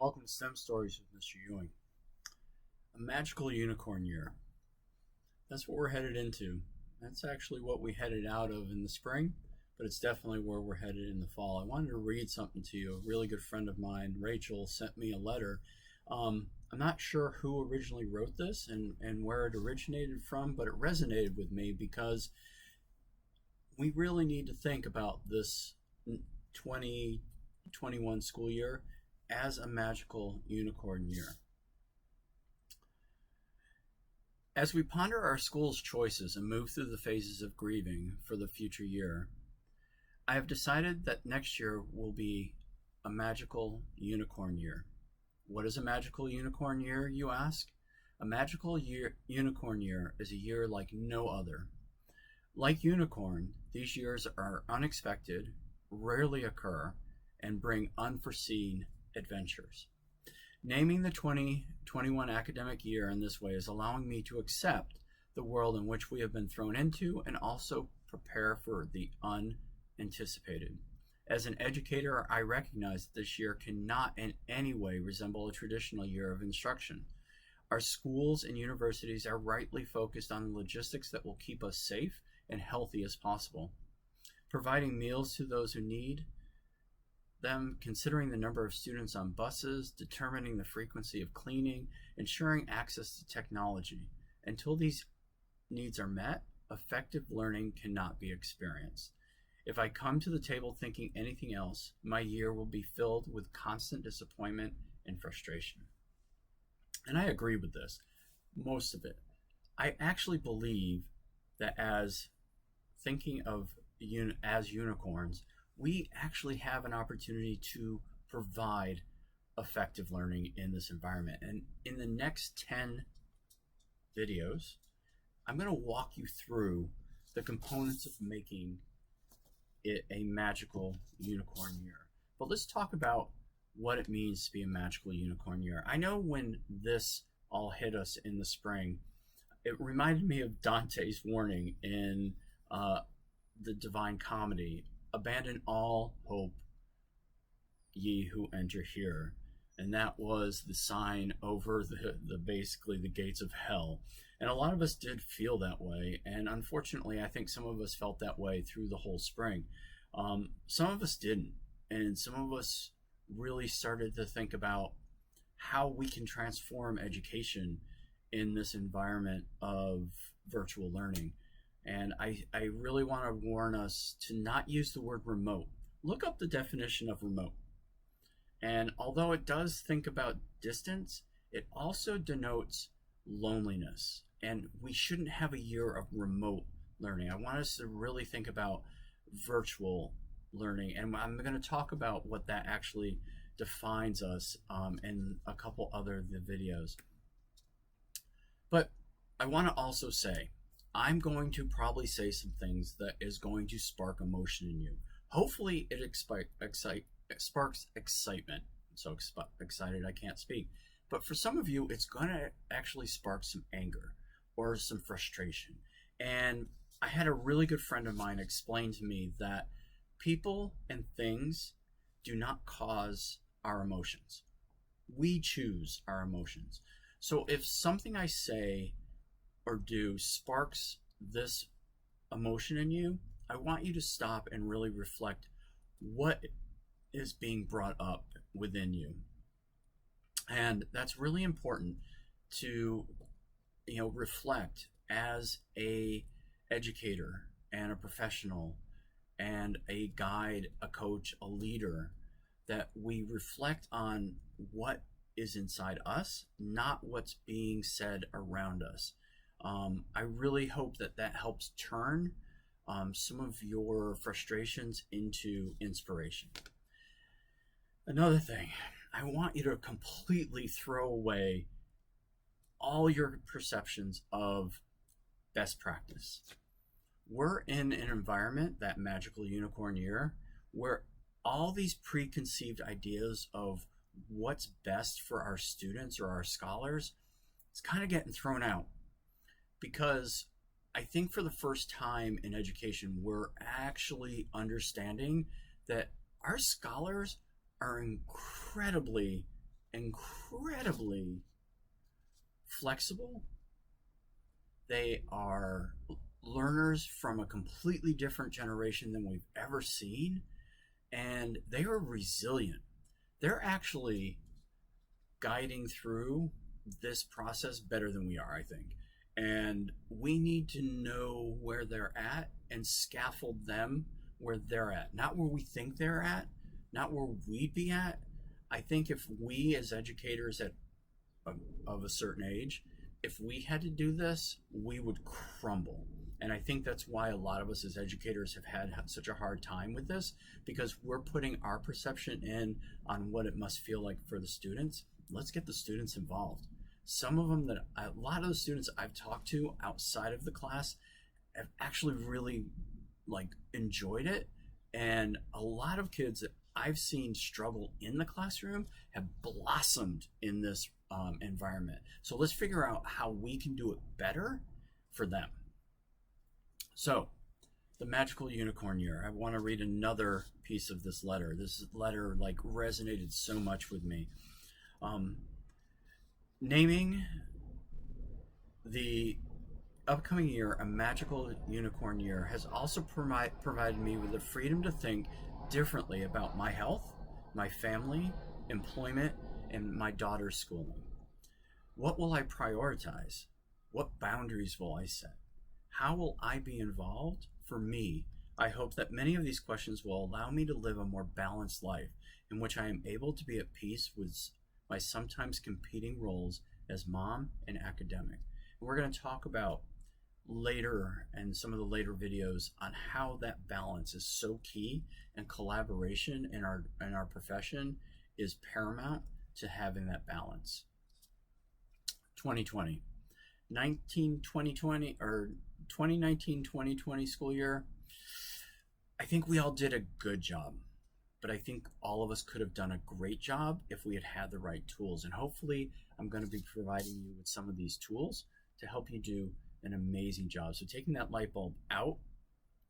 Welcome to STEM Stories with Mr. Ewing. A magical unicorn year. That's what we're headed into. That's actually what we headed out of in the spring, but it's definitely where we're headed in the fall. I wanted to read something to you. A really good friend of mine, Rachel, sent me a letter. I'm not sure who originally wrote this and where it originated from, but it resonated with me because we really need to think about this 2021 school year as a magical unicorn year. As we ponder our school's choices and move through the phases of grieving for the future year, I have decided that next year will be a magical unicorn year. What is a magical unicorn year, you ask? A magical unicorn year is a year like no other. Like unicorn, these years are unexpected, rarely occur, and bring unforeseen adventures. Naming the 2021 academic year in this way is allowing me to accept the world in which we have been thrown into and also prepare for the unanticipated. As an educator, I recognize that this year cannot in any way resemble a traditional year of instruction. Our schools and universities are rightly focused on the logistics that will keep us safe and healthy as possible. Providing meals to those who need them, considering the number of students on buses, determining the frequency of cleaning, ensuring access to technology. Until these needs are met, effective learning cannot be experienced. If I come to the table thinking anything else, my year will be filled with constant disappointment and frustration. And I agree with this, most of it. I actually believe that as thinking of as unicorns, we actually have an opportunity to provide effective learning in this environment. And in the next 10 videos, I'm going to walk you through the components of making it a magical unicorn year. But let's talk about what it means to be a magical unicorn year. I know when this all hit us in the spring, it reminded me of Dante's warning in the Divine Comedy. Abandon all hope, ye who enter here. And that was the sign over the basically the gates of hell. And a lot of us did feel that way. And unfortunately, I think some of us felt that way through the whole spring. Some of us didn't. And some of us really started to think about how we can transform education in this environment of virtual learning. And I really want to warn us to not use the word remote. Look up the definition of remote. And although it does think about distance, it also denotes loneliness. And we shouldn't have a year of remote learning. I want us to really think about virtual learning. And I'm going to talk about what that actually defines us in a couple other of the videos. But I want to also say, I'm going to probably say some things that is going to spark emotion in you. Hopefully it sparks excitement. I'm so excited I can't speak. But for some of you, it's going to actually spark some anger or some frustration. And I had a really good friend of mine explain to me that people and things do not cause our emotions. We choose our emotions. So if something I say or do sparks this emotion in you, I want you to stop and really reflect what is being brought up within you. And that's really important to reflect as a educator and a professional and a guide, a coach, a leader, that we reflect on what is inside us, not what's being said around us. I really hope that helps turn some of your frustrations into inspiration. Another thing, I want you to completely throw away all your perceptions of best practice. We're in an environment, that magical unicorn year, where all these preconceived ideas of what's best for our students or our scholars, it's kind of getting thrown out. Because I think for the first time in education, we're actually understanding that our scholars are incredibly incredibly flexible. They are learners from a completely different generation than we've ever seen, and they are resilient. They're actually guiding through this process better than we are, I think. And we need to know where they're at and scaffold them where they're at, not where we think they're at, not where we'd be at. I think if we as educators of a certain age, if we had to do this, we would crumble. And I think that's why a lot of us as educators have had such a hard time with this, because we're putting our perception in on what it must feel like for the students. Let's get the students involved. Some of them a lot of the students I've talked to outside of the class have actually really enjoyed it. And a lot of kids that I've seen struggle in the classroom have blossomed in this environment. So let's figure out how we can do it better for them. So, the magical unicorn year. I want to read another piece of this letter. This letter resonated so much with me. Naming the upcoming year a magical unicorn year has also provided me with the freedom to think differently about my health, my family, employment, and my daughter's schooling. What will I prioritize? What boundaries will I set? How will I be involved? For me, I hope that many of these questions will allow me to live a more balanced life in which I am able to be at peace with my sometimes competing roles as mom and academic. And we're going to talk about later and some of the later videos on how that balance is so key, and collaboration in our profession is paramount to having that balance. 2020 2019-2020 school year, I think we all did a good job, but I think all of us could have done a great job if we had had the right tools. And hopefully I'm going to be providing you with some of these tools to help you do an amazing job. So taking that light bulb out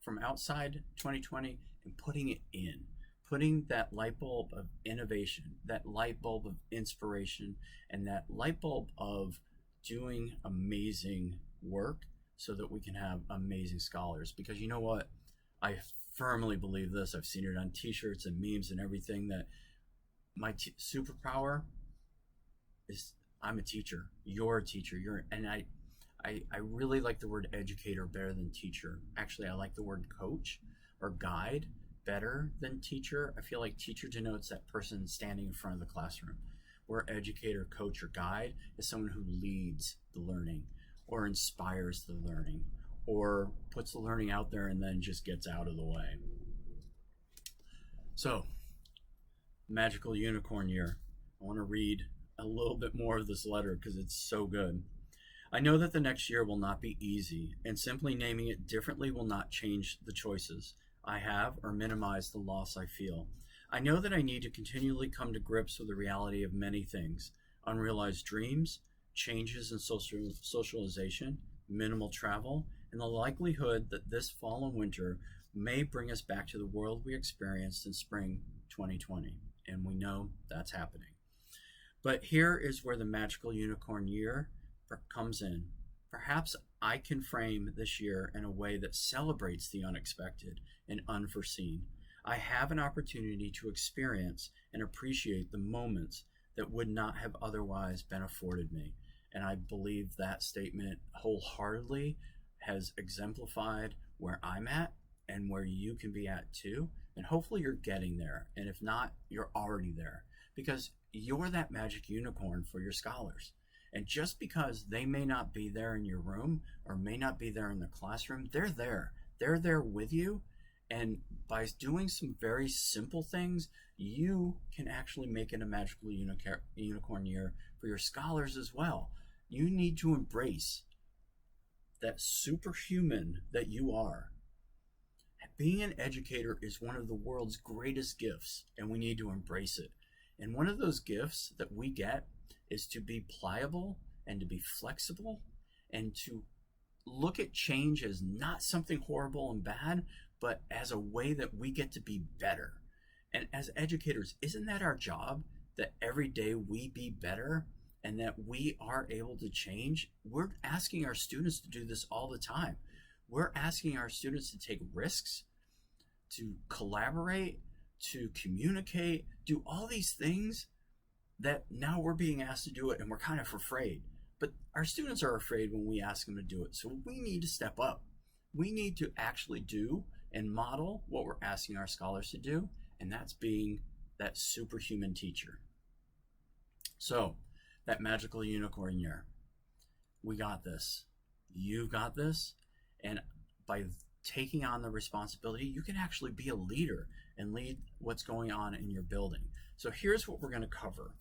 from outside 2020 and putting it in, putting that light bulb of innovation, that light bulb of inspiration, and that light bulb of doing amazing work so that we can have amazing scholars. Because you know what? I firmly believe this. I've seen it on t-shirts and memes and everything, that my superpower is I'm a teacher. You're a teacher. I really like the word educator better than teacher. Actually, I like the word coach or guide better than teacher. I feel like teacher denotes that person standing in front of the classroom, where educator, coach, or guide is someone who leads the learning or inspires the learning or puts the learning out there and then just gets out of the way. So, magical unicorn year. I want to read a little bit more of this letter because it's so good. I know that the next year will not be easy, and simply naming it differently will not change the choices I have or minimize the loss I feel. I know that I need to continually come to grips with the reality of many things: unrealized dreams, changes in socialization, minimal travel, and the likelihood that this fall and winter may bring us back to the world we experienced in spring 2020. And we know that's happening. But here is where the magical unicorn year comes in. Perhaps I can frame this year in a way that celebrates the unexpected and unforeseen. I have an opportunity to experience and appreciate the moments that would not have otherwise been afforded me. And I believe that statement wholeheartedly has exemplified where I'm at and where you can be at too. And hopefully you're getting there. And if not, you're already there, because you're that magic unicorn for your scholars. And just because they may not be there in your room or may not be there in the classroom, they're there. They're there with you. And by doing some very simple things, you can actually make it a magical unicorn year for your scholars as well. You need to embrace that superhuman that you are. Being an educator is one of the world's greatest gifts, and we need to embrace it. And one of those gifts that we get is to be pliable and to be flexible and to look at change as not something horrible and bad, but as a way that we get to be better. And as educators, isn't that our job? that every day we be better and that we are able to change. We're asking our students to do this all the time. We're asking our students to take risks, to collaborate, to communicate, do all these things that now we're being asked to do it and we're kind of afraid. But our students are afraid when we ask them to do it. So we need to step up. We need to actually do and model what we're asking our scholars to do, and that's being that superhuman teacher. So, that magical unicorn year. We got this. You got this. And by taking on the responsibility, you can actually be a leader and lead what's going on in your building. So here's what we're going to cover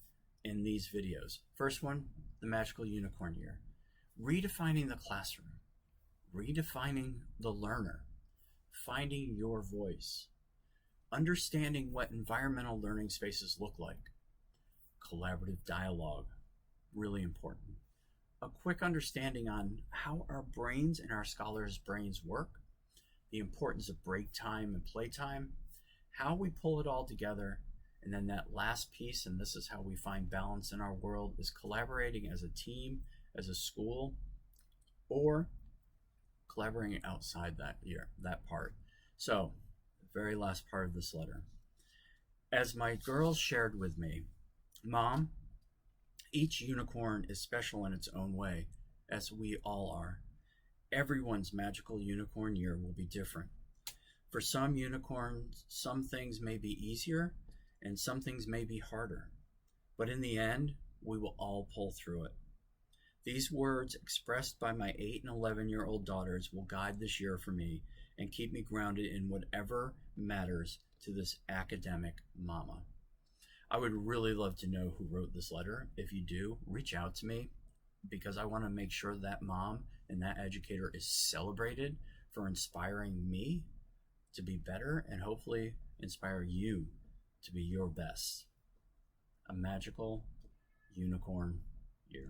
in these videos. First one, the magical unicorn year. Redefining the classroom. Redefining the learner. Finding your voice. Understanding what environmental learning spaces look like. Collaborative dialogue, really important. A quick understanding on how our brains and our scholars' brains work, the importance of break time and playtime, how we pull it all together, and then that last piece, and this is how we find balance in our world, is collaborating as a team, as a school, or collaborating outside that part. So, the very last part of this letter. As my girls shared with me, Mom, each unicorn is special in its own way, as we all are. Everyone's magical unicorn year will be different. For some unicorns, some things may be easier and some things may be harder. But in the end, we will all pull through it. These words expressed by my 8 and 11-year-old daughters will guide this year for me and keep me grounded in whatever matters to this academic mama. I would really love to know who wrote this letter. If you do, reach out to me because I want to make sure that mom and that educator is celebrated for inspiring me to be better and hopefully inspire you to be your best. A magical unicorn year.